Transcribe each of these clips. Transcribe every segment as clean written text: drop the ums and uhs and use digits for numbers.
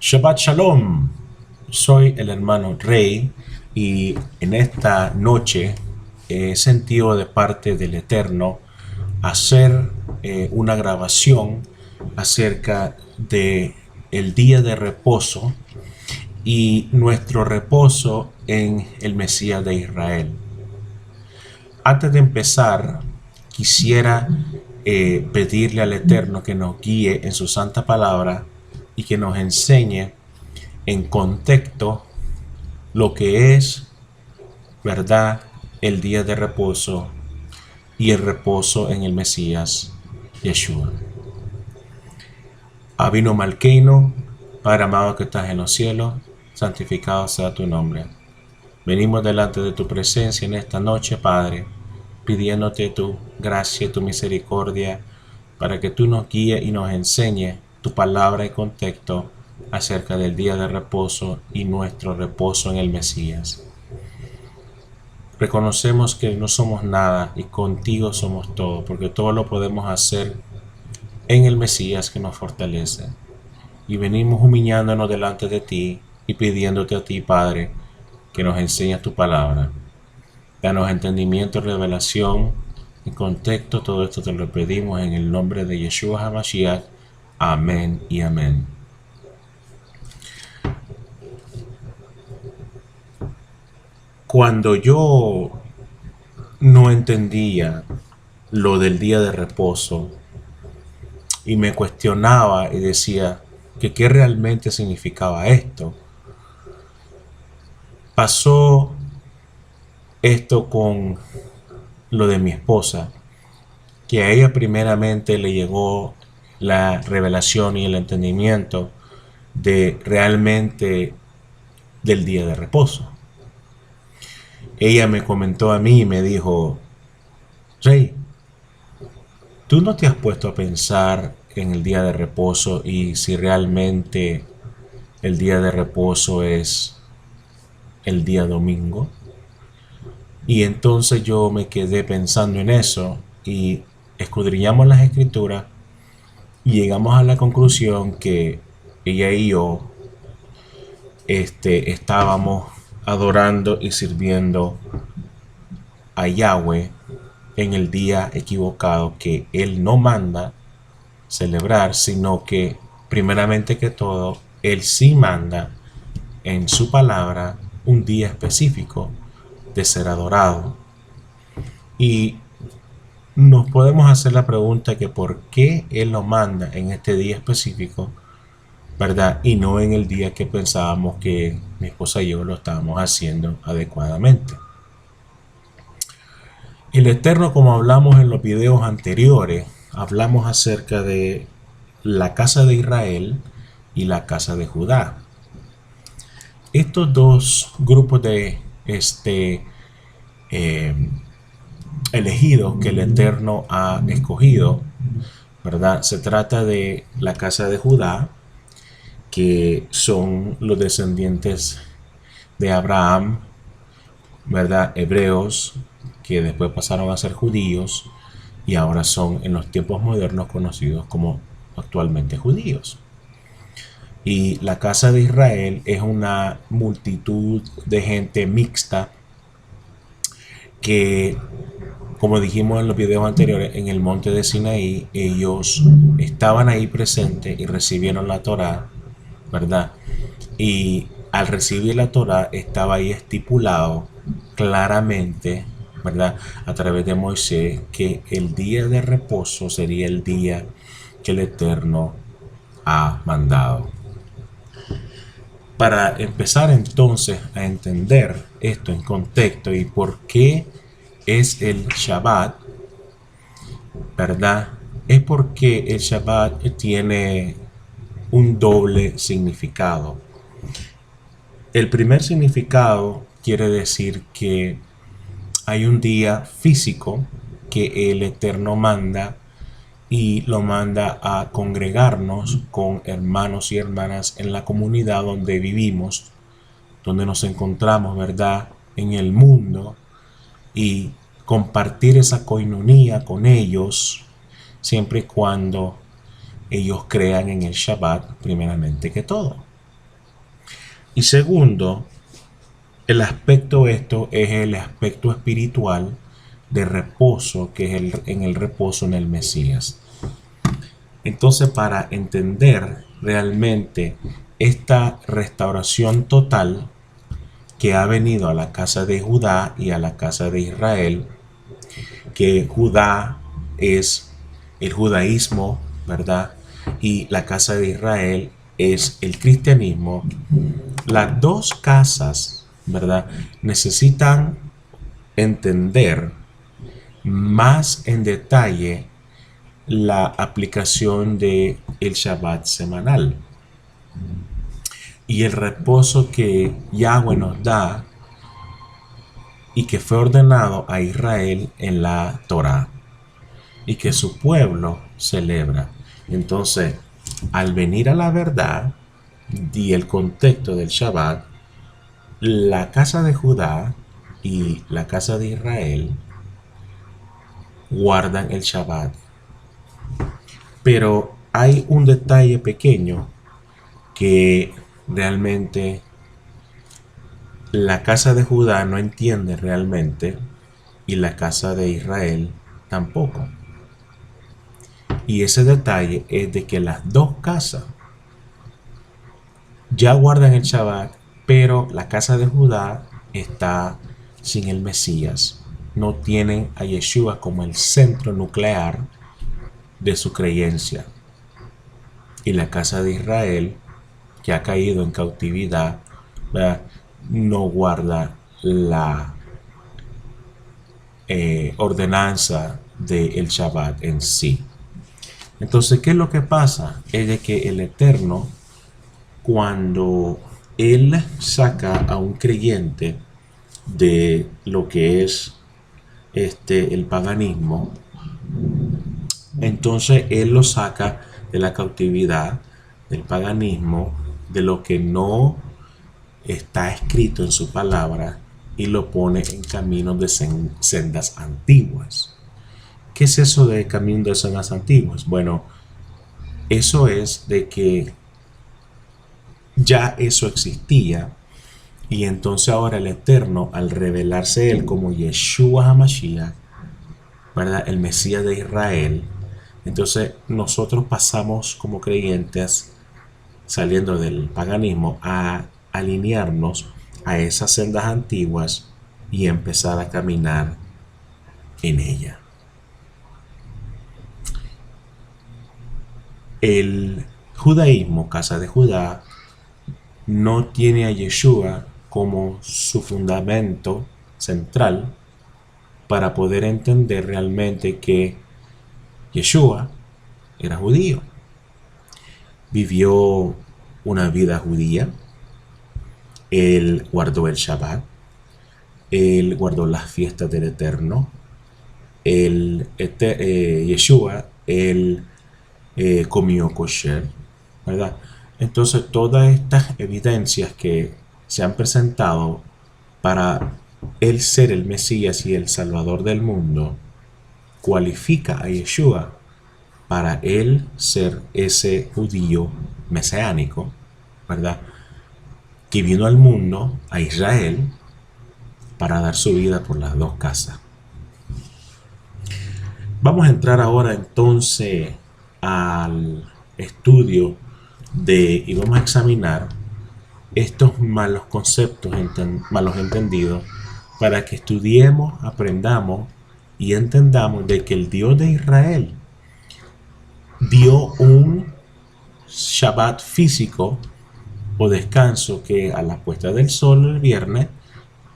Shabbat Shalom, soy el hermano Rey y en esta noche he sentido de parte del Eterno hacer una grabación acerca de el día de reposo y nuestro reposo en el Mesías de Israel. Antes de empezar, quisiera pedirle al Eterno que nos guíe en su santa palabra y que nos enseñe en contexto lo que es, verdad, el día de reposo y el reposo en el Mesías, Yeshua. Abino Malkeino, Padre amado que estás en los cielos, santificado sea tu nombre. Venimos delante de tu presencia en esta noche, Padre, pidiéndote tu gracia y tu misericordia para que tú nos guíes y nos enseñes tu palabra y contexto acerca del día de reposo y nuestro reposo en el Mesías. Reconocemos que no somos nada y contigo somos todo, porque todo lo podemos hacer en el Mesías que nos fortalece. Y venimos humillándonos delante de ti y pidiéndote a ti, Padre, que nos enseñes tu palabra. Danos entendimiento y revelación y contexto. Todo esto te lo pedimos en el nombre de Yeshua HaMashiach. Amén y amén. Cuando yo no entendía lo del día de reposo y me cuestionaba y decía que qué realmente significaba esto, pasó esto con lo de mi esposa, que a ella primeramente le llegó la revelación y el entendimiento de realmente del día de reposo. Ella me comentó a mí y me dijo: Rey, ¿tú no te has puesto a pensar en el día de reposo y si realmente el día de reposo es el día domingo? Y entonces yo me quedé pensando en eso y escudriñamos las escrituras y llegamos a la conclusión que ella y yo estábamos adorando y sirviendo a Yahweh en el día equivocado, que Él no manda celebrar, sino que primeramente que todo Él sí manda en su palabra un día específico de ser adorado. Y nos podemos hacer la pregunta que por qué Él lo manda en este día específico, ¿verdad? Y no en el día que pensábamos que mi esposa y yo lo estábamos haciendo adecuadamente. El Eterno, como hablamos en los videos anteriores, hablamos acerca de la casa de Israel y la casa de Judá. Estos dos grupos de elegidos que el Eterno ha escogido, ¿verdad? Se trata de la casa de Judá, que son los descendientes de Abraham, ¿verdad? Hebreos, que después pasaron a ser judíos y ahora son en los tiempos modernos conocidos como actualmente judíos. Y la casa de Israel es una multitud de gente mixta que, como dijimos en los videos anteriores, en el monte de Sinaí, ellos estaban ahí presentes y recibieron la Torá, ¿verdad? Y al recibir la Torá estaba ahí estipulado claramente, ¿verdad?, a través de Moisés, que el día de reposo sería el día que el Eterno ha mandado. Para empezar entonces a entender esto en contexto y por qué es el Shabbat, ¿verdad? Es porque el Shabbat tiene un doble significado. El primer significado quiere decir que hay un día físico que el Eterno manda y lo manda a congregarnos con hermanos y hermanas en la comunidad donde vivimos, donde nos encontramos, ¿verdad?, en el mundo, y compartir esa coinonía con ellos siempre y cuando ellos crean en el Shabbat primeramente que todo. Y segundo, el aspecto esto es el aspecto espiritual de reposo, que es en el reposo en el Mesías. Entonces, para entender realmente esta restauración total que ha venido a la casa de Judá y a la casa de Israel, que Judá es el judaísmo, ¿verdad? Y la casa de Israel es el cristianismo. Las dos casas, ¿verdad? Necesitan entender más en detalle la aplicación de el Shabbat semanal y el reposo que Yahweh nos da y que fue ordenado a Israel en la Torá y que su pueblo celebra. Entonces, al venir a la verdad y el contexto del Shabbat, la casa de Judá y la casa de Israel guardan el Shabbat. Pero hay un detalle pequeño que realmente la casa de Judá no entiende realmente y la casa de Israel tampoco. Y ese detalle es de que las dos casas ya guardan el Shabbat, pero la casa de Judá está sin el Mesías. No tienen a Yeshua como el centro nuclear de su creencia. Y la casa de Israel, que ha caído en cautividad, ¿verdad?, no guarda la ordenanza del Shabbat en sí. Entonces, ¿qué es lo que pasa? Es de que el Eterno, cuando Él saca a un creyente de lo que es el paganismo, entonces Él lo saca de la cautividad, del paganismo, de lo que no está escrito en su palabra, y lo pone en caminos de sendas antiguas. ¿Qué es eso de camino de sendas antiguas? Bueno, eso es de que ya eso existía, y entonces ahora el Eterno, al revelarse Él como Yeshua HaMashiach, ¿verdad?, el Mesías de Israel, entonces nosotros pasamos como creyentes, saliendo del paganismo, a alinearnos a esas sendas antiguas y empezar a caminar en ella. El judaísmo, casa de Judá, no tiene a Yeshua como su fundamento central para poder entender realmente que Yeshua era judío, vivió una vida judía, él guardó el Shabbat, él guardó las fiestas del Eterno, Yeshua, él comió kosher, ¿verdad? Entonces, todas estas evidencias que se han presentado para él ser el Mesías y el Salvador del mundo, cualifica a Yeshua para él ser ese judío mesiánico, ¿verdad?, que vino al mundo, a Israel, para dar su vida por las dos casas. Vamos a entrar ahora entonces al estudio y vamos a examinar estos malos conceptos, malos entendidos, para que estudiemos, aprendamos y entendamos de que el Dios de Israel dio un Shabbat físico o descanso que a la puesta del sol el viernes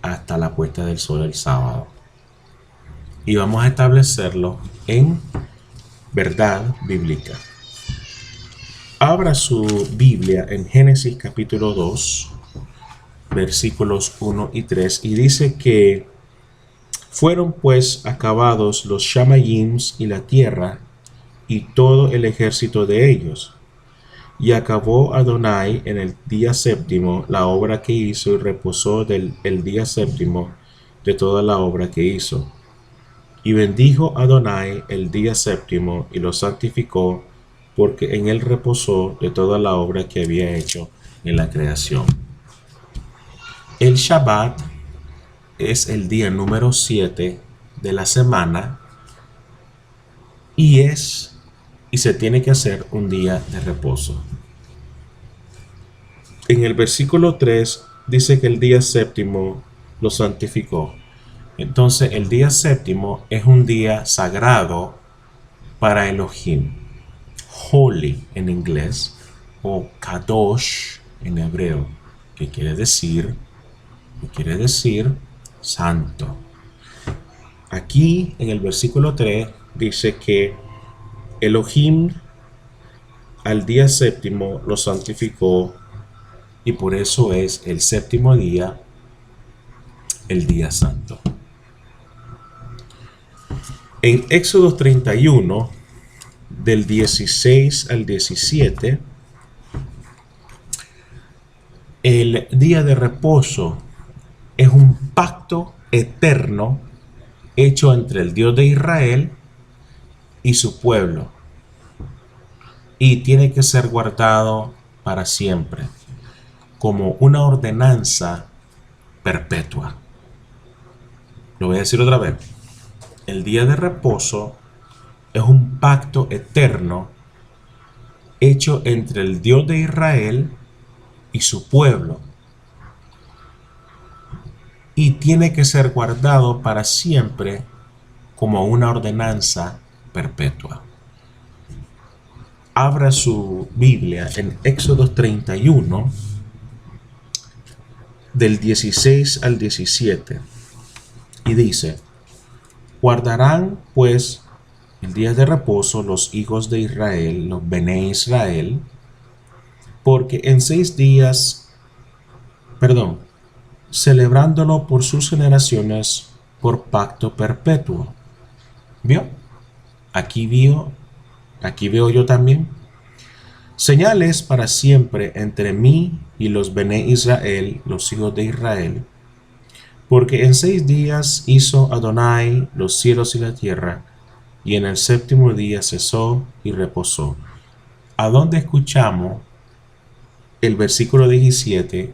hasta la puesta del sol el sábado. Y vamos a establecerlo en verdad bíblica. Abra su Biblia en Génesis capítulo 2, versículos 1 y 3, y dice que fueron pues acabados los Shamayims y la tierra y todo el ejército de ellos. Y acabó Adonai en el día séptimo la obra que hizo y reposó el día séptimo de toda la obra que hizo. Y bendijo Adonai el día séptimo y lo santificó, porque en él reposó de toda la obra que había hecho en la creación. El Shabbat es el día número 7 de la semana y se tiene que hacer un día de reposo. En el versículo 3 dice que el día séptimo lo santificó. Entonces el día séptimo es un día sagrado para Elohim. Holy en inglés o Kadosh en hebreo, que quiere decir santo. Aquí en el versículo 3 dice que Elohim al día séptimo lo santificó y por eso es el séptimo día, el día santo. En Éxodo 31, del 16 al 17, el día de reposo es un pacto eterno hecho entre el Dios de Israel y su pueblo, y tiene que ser guardado para siempre, como una ordenanza perpetua. Lo voy a decir otra vez. El día de reposo es un pacto eterno hecho entre el Dios de Israel y su pueblo, y tiene que ser guardado para siempre como una ordenanza perpetua. Abra su Biblia en Éxodo 31, del 16 al 17, y dice: guardarán pues el día de reposo los hijos de Israel, los Bené Israel, porque en 6 días, celebrándolo por sus generaciones por pacto perpetuo. ¿Vio? Aquí veo yo también señales para siempre entre mí y los Bené Israel, los hijos de Israel, porque en 6 días hizo Adonai los cielos y la tierra, y en el séptimo día cesó y reposó. ¿A dónde escuchamos el versículo 17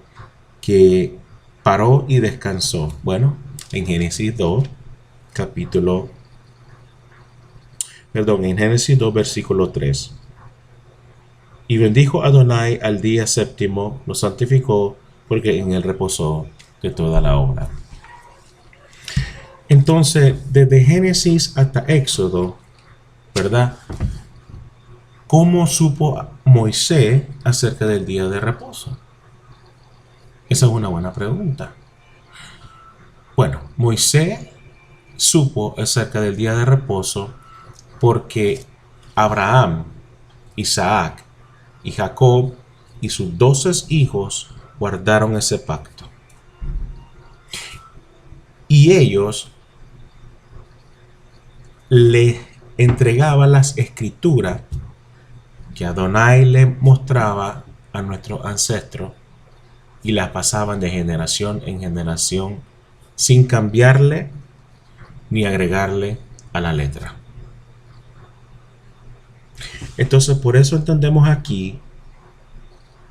que paró y descansó? Bueno, en Génesis 2, en Génesis 2, versículo 3. Y bendijo Adonai al día séptimo, lo santificó, porque en él reposó de toda la obra. Entonces, desde Génesis hasta Éxodo, ¿verdad? ¿Cómo supo Moisés acerca del día de reposo? Esa es una buena pregunta. Bueno, Moisés supo acerca del día de reposo porque Abraham, Isaac y Jacob y sus 12 hijos guardaron ese pacto. Y ellos le entregaban las escrituras que Adonai le mostraba a nuestros ancestros y las pasaban de generación en generación sin cambiarle ni agregarle a la letra. Entonces, por eso entendemos aquí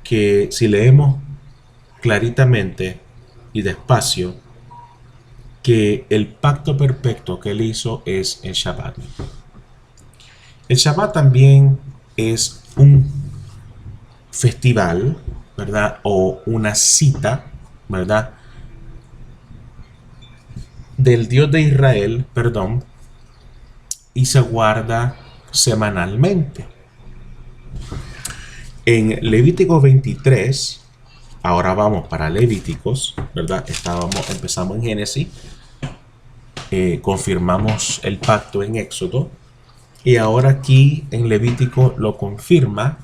que si leemos claritamente y despacio, que el pacto perfecto que él hizo es el Shabbat. El Shabbat también es un festival, ¿verdad? O una cita, ¿verdad? Del Dios de Israel, y se guarda semanalmente. En Levítico 23, ahora vamos para Levíticos, ¿verdad? Empezamos en Génesis, confirmamos el pacto en Éxodo, y ahora aquí en Levítico lo confirma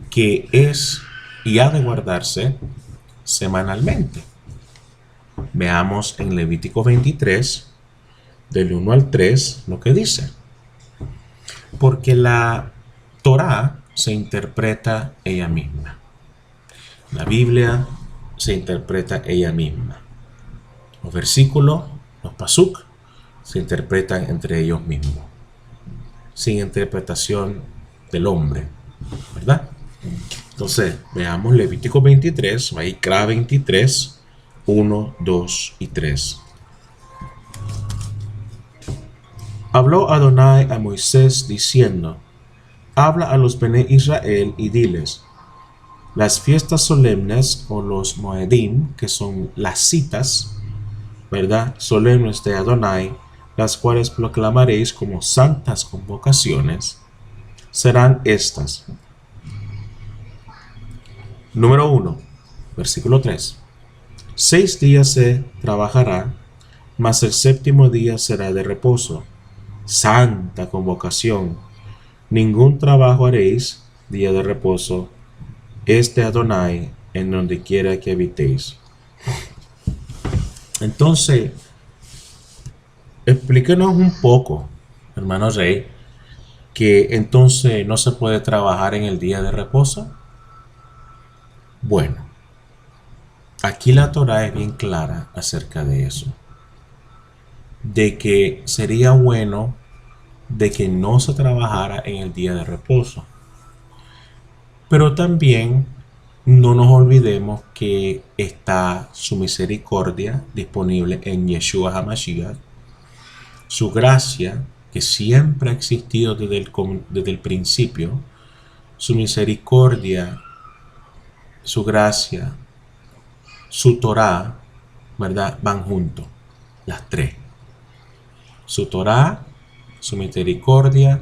que es y ha de guardarse semanalmente. Veamos en Levítico 23, del 1 al 3, lo que dice. Porque la Torá se interpreta ella misma. La Biblia se interpreta ella misma. Los versículos, los pasuk, se interpretan entre ellos mismos, sin interpretación del hombre, ¿verdad? Entonces, veamos Levítico 23, Vaikra 23, 1, 2 y 3. Habló Adonai a Moisés diciendo: habla a los Bene Israel y diles: las fiestas solemnes o los Moedim, que son las citas, ¿verdad? Solemnes de Adonai, las cuales proclamaréis como santas convocaciones, serán estas. Número 1, versículo 3. 6 días se trabajará, mas el séptimo día será de reposo, santa convocación. Ningún trabajo haréis, día de reposo, de Adonai en donde quiera que habitéis. Entonces, explíquenos un poco, hermano Rey, que entonces no se puede trabajar en el día de reposo. Bueno, aquí la Torah es bien clara acerca de eso, de que sería bueno de que no se trabajara en el día de reposo. Pero también no nos olvidemos que está su misericordia disponible en Yeshua HaMashiach, su gracia que siempre ha existido desde el principio, su misericordia, su gracia, su Torah, ¿verdad? Van juntos, las tres. Su Torah, su misericordia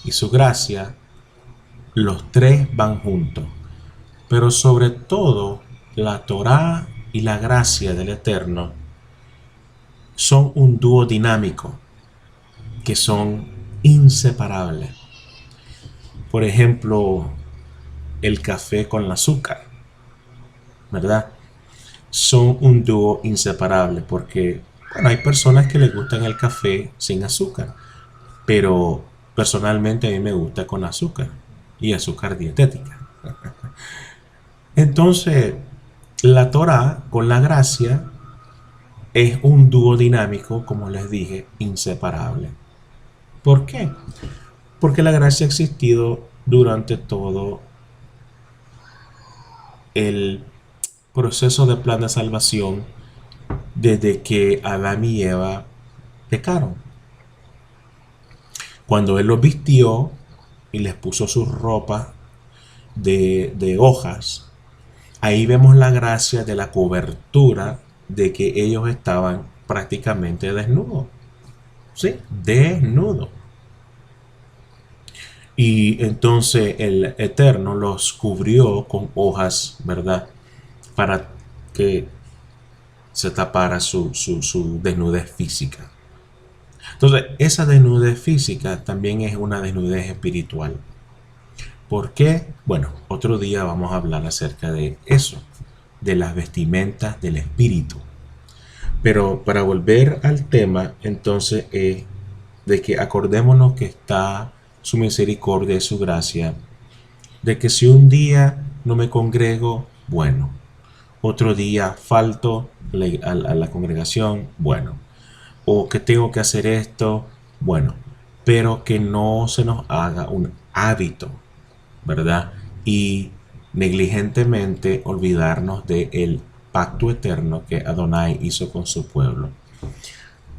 y su gracia, los tres van juntos. Pero sobre todo, la Torah y la gracia del Eterno son un dúo dinámico, que son inseparables. Por ejemplo, el café con el azúcar, ¿verdad? Son un dúo inseparable porque, bueno, hay personas que les gustan el café sin azúcar, pero personalmente a mí me gusta con azúcar y azúcar dietética. Entonces, la Torah con la gracia es un dúo dinámico, como les dije, inseparable. ¿Por qué? Porque la gracia ha existido durante todo el proceso de plan de salvación desde que Adán y Eva pecaron. Cuando Él los vistió y les puso sus ropas de hojas, ahí vemos la gracia de la cobertura de que ellos estaban prácticamente desnudos. ¿Sí? Desnudos. Y entonces el Eterno los cubrió con hojas, ¿verdad? Para que se tapara su desnudez física. Entonces, esa desnudez física también es una desnudez espiritual. ¿Por qué? Bueno, otro día vamos a hablar acerca de eso, de las vestimentas del espíritu. Pero para volver al tema, entonces, de que acordémonos que está su misericordia y su gracia, de que si un día no me congrego, bueno, otro día falto a la congregación, bueno, o que tengo que hacer esto, bueno, pero que no se nos haga un hábito, ¿verdad? Y negligentemente olvidarnos del pacto eterno que Adonai hizo con su pueblo.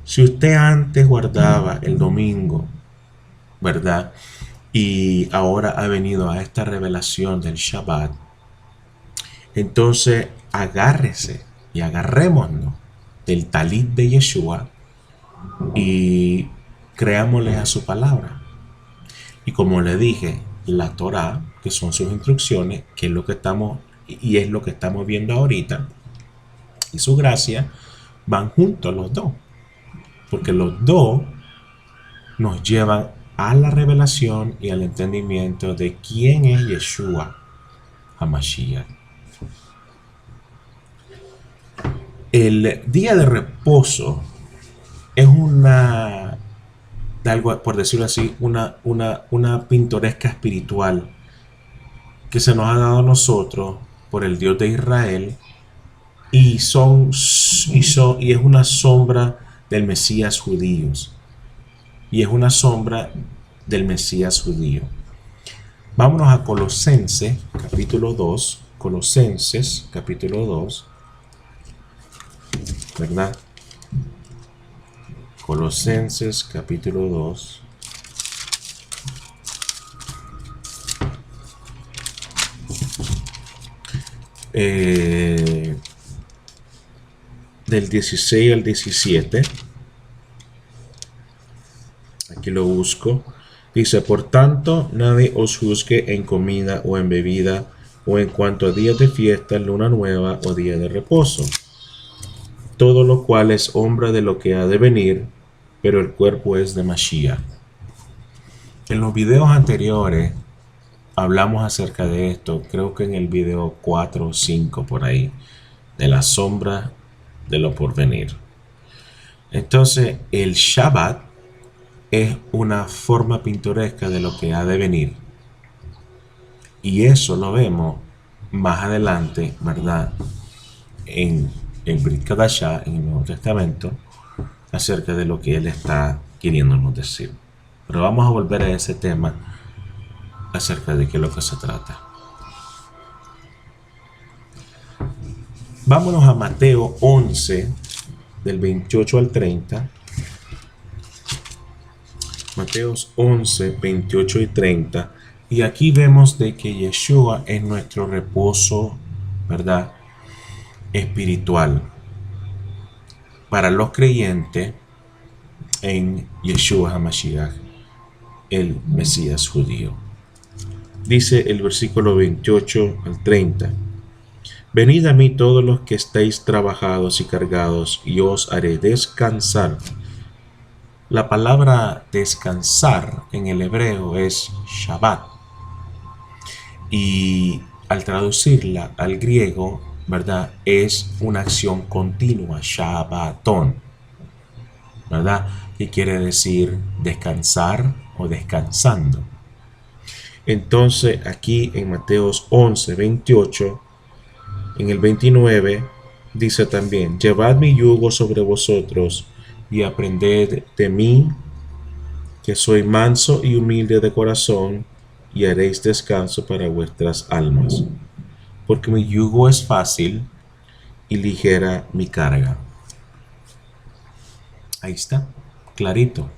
Si usted antes guardaba el domingo, ¿verdad? Y ahora ha venido a esta revelación del Shabbat, entonces agárrese y agarrémonos del talit de Yeshua y creámosle a su palabra. Y como le dije, la Torah, que son sus instrucciones, que es lo que estamos y es lo que estamos viendo ahorita, y su gracia van juntos los dos, porque los dos nos llevan a la revelación y al entendimiento de quién es Yeshua HaMashiach. El día de reposo es una, algo, por decirlo así, una pintoresca espiritual que se nos ha dado a nosotros por el Dios de Israel y es una sombra del Mesías judíos. Y es una sombra del Mesías judío. Vámonos a Colosenses capítulo 2. Colosenses capítulo 2. ¿verdad? Colosenses capítulo 2. Del 16 al 17. Aquí lo busco. Dice, por tanto, nadie os juzgue en comida o en bebida, o en cuanto a días de fiesta, luna nueva o día de reposo. Todo lo cual es obra de lo que ha de venir, pero el cuerpo es de Mashiach. En los videos anteriores hablamos acerca de esto, creo que en el video 4 o 5 por ahí, de la sombra de lo porvenir. Entonces, el Shabbat es una forma pintoresca de lo que ha de venir. Y eso lo vemos más adelante, ¿verdad? En el Brit Kadashah, en el Nuevo Testamento, acerca de lo que él está queriéndonos decir. Pero vamos a volver a ese tema acerca de qué es lo que se trata. Vámonos a Mateo 11, del 28 al 30. Mateos 11, 28 y 30. Y aquí vemos de que Yeshua es nuestro reposo, ¿verdad? Espiritual. Para los creyentes en Yeshua HaMashiach, el Mesías judío. Dice el versículo 28 al 30. Venid a mí todos los que estáis trabajados y cargados, y os haré descansar. La palabra descansar en el hebreo es Shabbat. Y al traducirla al griego, ¿verdad? Es una acción continua, Shabbatón, ¿verdad? Que quiere decir descansar o descansando. Entonces aquí en Mateos 11, 28, en el 29, dice también, llevad mi yugo sobre vosotros y aprended de mí, que soy manso y humilde de corazón, y haréis descanso para vuestras almas, porque mi yugo es fácil y ligera mi carga. Ahí está, clarito.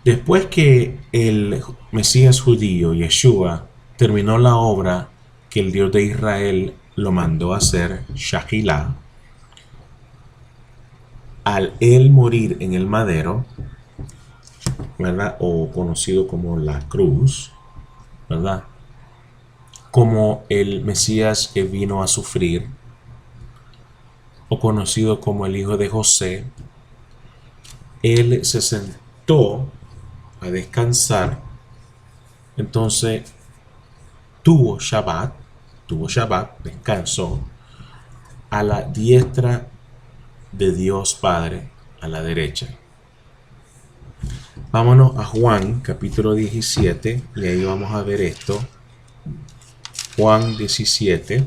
Después que el Mesías judío, Yeshua, terminó la obra que el Dios de Israel lo mandó a hacer, Shahilá, al él morir en el madero, ¿verdad? O conocido como la cruz, ¿verdad? Como el Mesías que vino a sufrir, o conocido como el hijo de José, él se sentó a descansar. Entonces tuvo Shabbat, descansó a la diestra de Dios Padre, a la derecha. Vámonos a Juan capítulo 17 y ahí vamos a ver esto. Juan 17,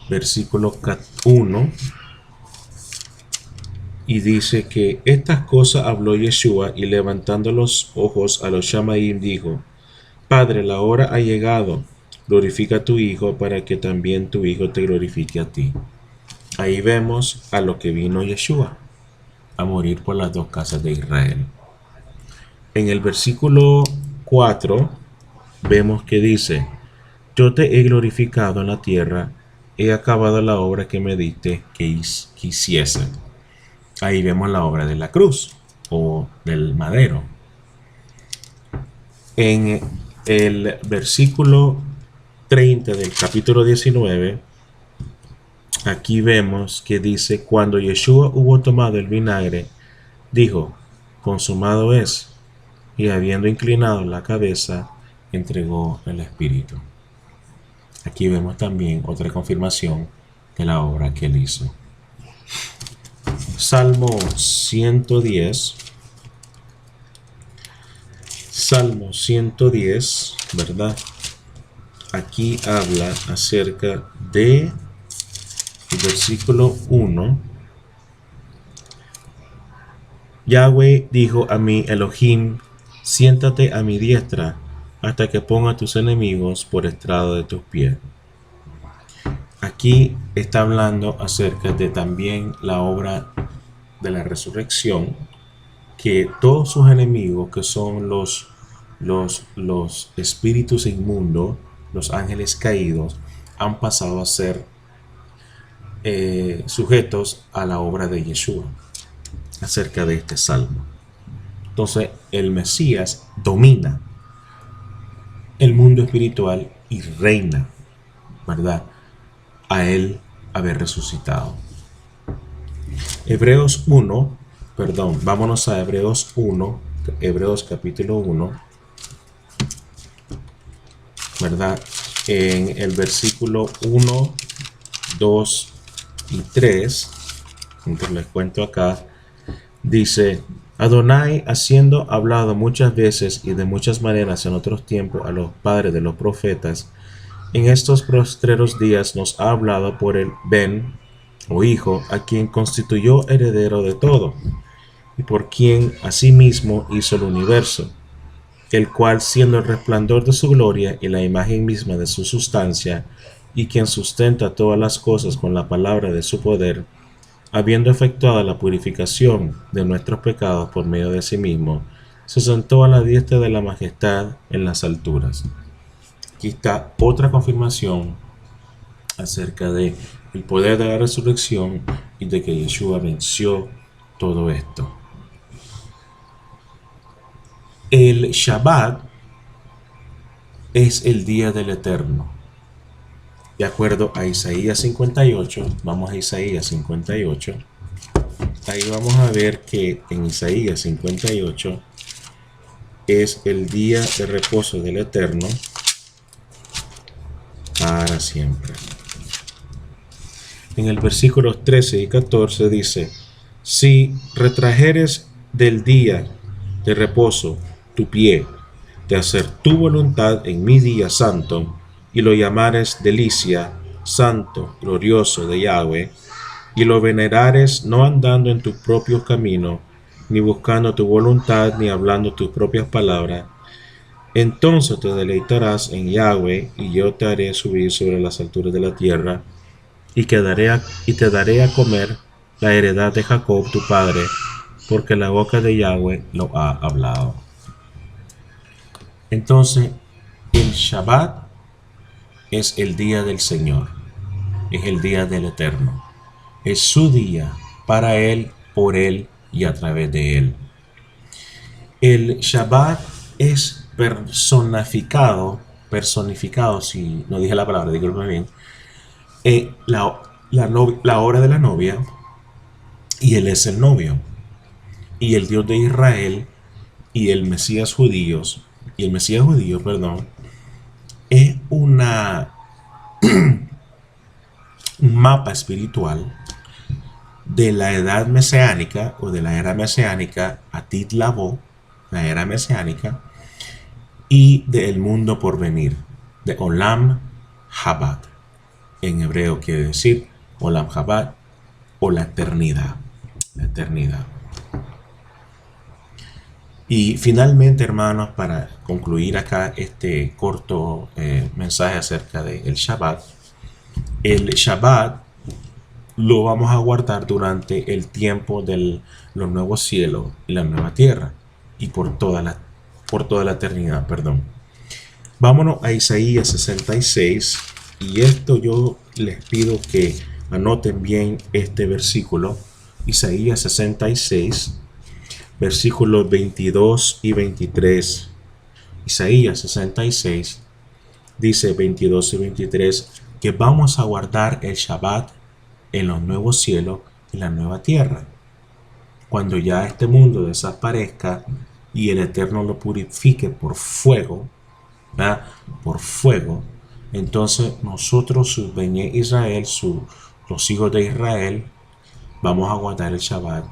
versículo 1, y dice que estas cosas habló Yeshua, y levantando los ojos a los Shamaim dijo, Padre, la hora ha llegado, glorifica a tu Hijo para que también tu Hijo te glorifique a ti. Ahí vemos a lo que vino Yeshua, a morir por las dos casas de Israel. En el versículo 4 vemos que dice, yo te he glorificado en la tierra, he acabado la obra que me diste que quisiese. Ahí vemos la obra de la cruz o del madero. En el versículo 30 del capítulo 19, aquí vemos que dice, cuando Yeshua hubo tomado el vinagre, dijo, consumado es, y habiendo inclinado la cabeza, entregó el Espíritu. Aquí vemos también otra confirmación de la obra que él hizo. Salmo 110. Salmo 110, ¿verdad? Aquí habla acerca de el versículo 1. Yahweh dijo a mi Elohim, siéntate a mi diestra hasta que ponga a tus enemigos por estrado de tus pies. aquí está hablando acerca de también la obra de la resurrección, que todos sus enemigos, que son los espíritus inmundos, los ángeles caídos, han pasado a ser sujetos a la obra de Yeshua, acerca de este salmo. Entonces el Mesías domina el mundo espiritual y reina, ¿verdad? A él haber resucitado. Vámonos a Hebreos 1, Hebreos capítulo 1, ¿verdad? En el versículo 1, 2 y 3, entonces les cuento acá, dice: Adonai, habiendo hablado muchas veces y de muchas maneras en otros tiempos a los padres de los profetas, en estos postreros días nos ha hablado por el Ben, o Hijo, a quien constituyó heredero de todo, y por quien asimismo hizo el universo, el cual, siendo el resplandor de su gloria y la imagen misma de su sustancia, y quien sustenta todas las cosas con la palabra de su poder, habiendo efectuado la purificación de nuestros pecados por medio de sí mismo, se sentó a la diestra de la majestad en las alturas. Aquí está otra confirmación acerca de el poder de la resurrección y de que Yeshua venció todo esto. El Shabbat es el día del Eterno. De acuerdo a Isaías 58, vamos a Isaías 58. Ahí vamos a ver que en Isaías 58 es el día de reposo del Eterno para siempre. En el versículos 13 y 14 dice: si retrajeres del día de reposo tu pie, de hacer tu voluntad en mi día santo, y lo llamares delicia, santo, glorioso de Yahweh, y lo venerares no andando en tus propios caminos, ni buscando tu voluntad, ni hablando tus propias palabras, entonces te deleitarás en Yahweh, y yo te haré subir sobre las alturas de la tierra, y te daré a comer la heredad de Jacob tu padre, porque la boca de Yahweh lo ha hablado. Entonces, el Shabbat es el día del Señor, es el día del Eterno, es su día para Él, por Él y a través de Él. El Shabbat es personificado, si no dije la palabra, díganme bien, la hora de la novia, y Él es el novio, y el Dios de Israel y el Mesías judío, es un mapa espiritual de la edad mesiánica o de la era mesiánica, Atid Labo, la era mesiánica, y del mundo por venir, de Olam Habad. En hebreo quiere decir Olam Habad, o la eternidad. La eternidad. Y finalmente, hermanos, para concluir acá este corto mensaje acerca del Shabbat, el Shabbat lo vamos a guardar durante el tiempo de los nuevos cielos y la nueva tierra, y por toda la eternidad, perdón. Vámonos a Isaías 66, y esto yo les pido que anoten bien este versículo. Isaías 66, versículos 22 y 23. Isaías 66 dice 22 y 23 que vamos a guardar el Shabbat en los nuevos cielos y la nueva tierra. Cuando ya este mundo desaparezca y el Eterno lo purifique por fuego, ¿verdad? Por fuego, entonces nosotros, sus Bené Israel, los hijos de Israel, vamos a guardar el Shabbat,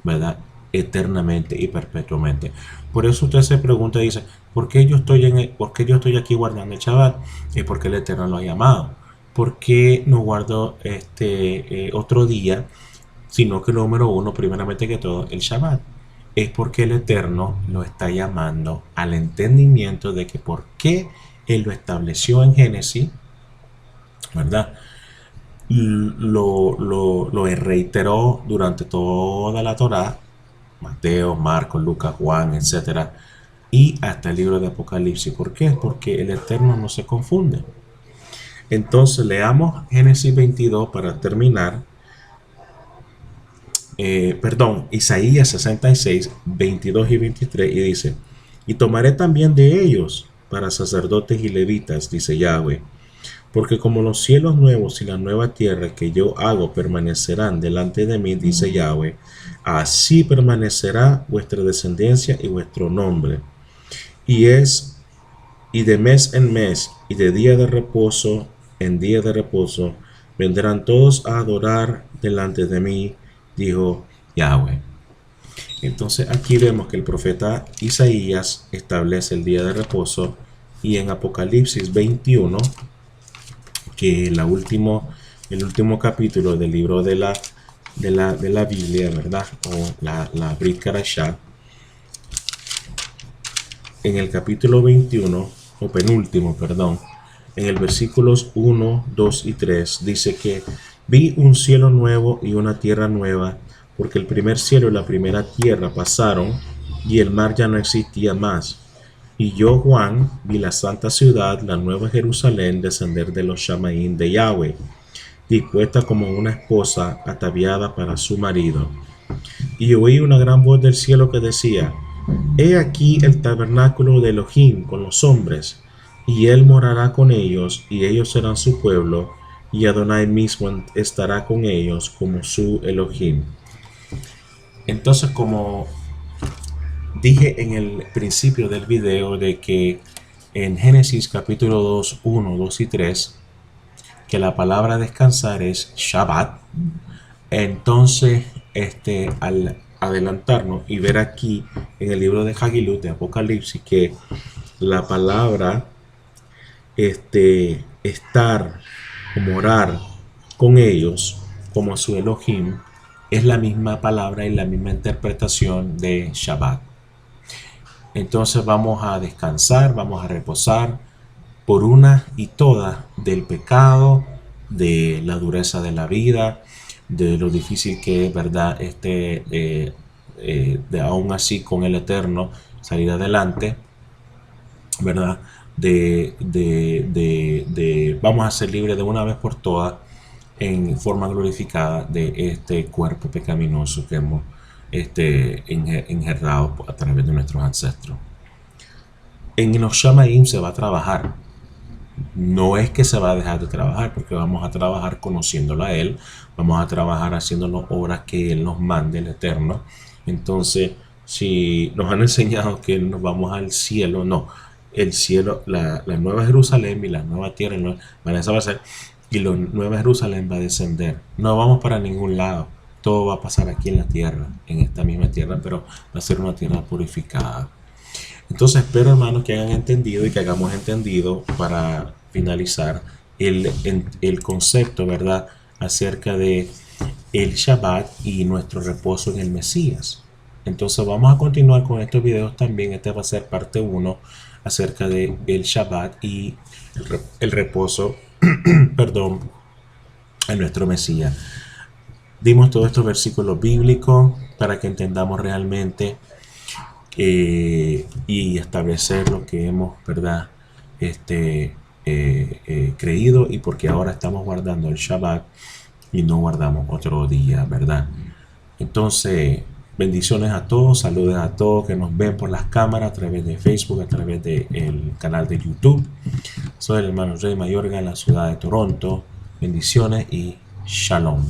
¿verdad? Eternamente y perpetuamente. Por eso usted se pregunta y dice: ¿por qué yo estoy aquí guardando el Shabbat? Es porque el Eterno lo ha llamado. ¿Por qué no guardo otro día? Sino que número uno, primeramente que todo, el Shabbat. Es porque el Eterno lo está llamando al entendimiento de que por qué Él lo estableció en Génesis, ¿verdad? lo reiteró durante toda la Torá, Mateo, Marcos, Lucas, Juan, etcétera, y hasta el libro de Apocalipsis. ¿Por qué? Porque el Eterno no se confunde. Entonces leamos Génesis 22 para terminar. Isaías 66, 22 y 23, y dice: y tomaré también de ellos para sacerdotes y levitas, dice Yahweh, porque como los cielos nuevos y la nueva tierra que yo hago permanecerán delante de mí, dice Yahweh, así permanecerá vuestra descendencia y vuestro nombre. Y de mes en mes y de día de reposo en día de reposo vendrán todos a adorar delante de mí, dijo Yahweh. Entonces aquí vemos que el profeta Isaías establece el día de reposo, y en Apocalipsis 21, que es el último capítulo del libro de la Biblia, ¿verdad? O la Brit Karashá, en el capítulo 21, o penúltimo, perdón, en el versículos 1, 2 y 3, dice que vi un cielo nuevo y una tierra nueva, porque el primer cielo y la primera tierra pasaron, y el mar ya no existía más. Y yo, Juan, vi la santa ciudad, la nueva Jerusalén, descender de los Shamaín de Yahweh, dispuesta como una esposa ataviada para su marido. Y oí una gran voz del cielo que decía: he aquí el tabernáculo de Elohim con los hombres, y él morará con ellos, y ellos serán su pueblo, y Adonai mismo estará con ellos como su Elohim. Entonces, como dije en el principio del video, de que en Génesis capítulo 2, 1, 2 y 3, que la palabra descansar es Shabbat, entonces al adelantarnos y ver aquí en el libro de Hagilut, de Apocalipsis, que la palabra estar o morar con ellos como su Elohim es la misma palabra y la misma interpretación de Shabbat. Entonces vamos a descansar, vamos a reposar por una y todas del pecado, de la dureza de la vida, de lo difícil que es, ¿verdad? De aún así con el Eterno salir adelante, ¿verdad? Vamos a ser libres de una vez por todas, en forma glorificada, de este cuerpo pecaminoso que hemos engerrado a través de nuestros ancestros. En los Shamaim se va a trabajar. No es que se va a dejar de trabajar, porque vamos a trabajar conociéndolo a Él, vamos a trabajar haciendo las obras que Él nos mande, el Eterno. Entonces, si nos han enseñado que nos vamos al cielo, no. El cielo, la nueva Jerusalén y la nueva tierra van a desaparecer, y la nueva Jerusalén va a descender. No vamos para ningún lado. Todo va a pasar aquí en la tierra, en esta misma tierra, pero va a ser una tierra purificada. Entonces espero, hermanos, que hayan entendido y que hayamos entendido, para finalizar, el concepto, ¿verdad?, acerca de el Shabbat y nuestro reposo en el Mesías. Entonces vamos a continuar con estos videos también. Este va a ser parte 1 acerca de el Shabbat y el reposo perdón, en nuestro Mesías. Dimos todos estos versículos bíblicos para que entendamos realmente y establecer lo que hemos, ¿verdad?, creído, y porque ahora estamos guardando el Shabbat y no guardamos otro día, ¿verdad? Entonces, bendiciones a todos, saludos a todos que nos ven por las cámaras, a través de Facebook, a través del canal de YouTube. Soy el hermano Rey Mayorga en la ciudad de Toronto. Bendiciones y Shalom.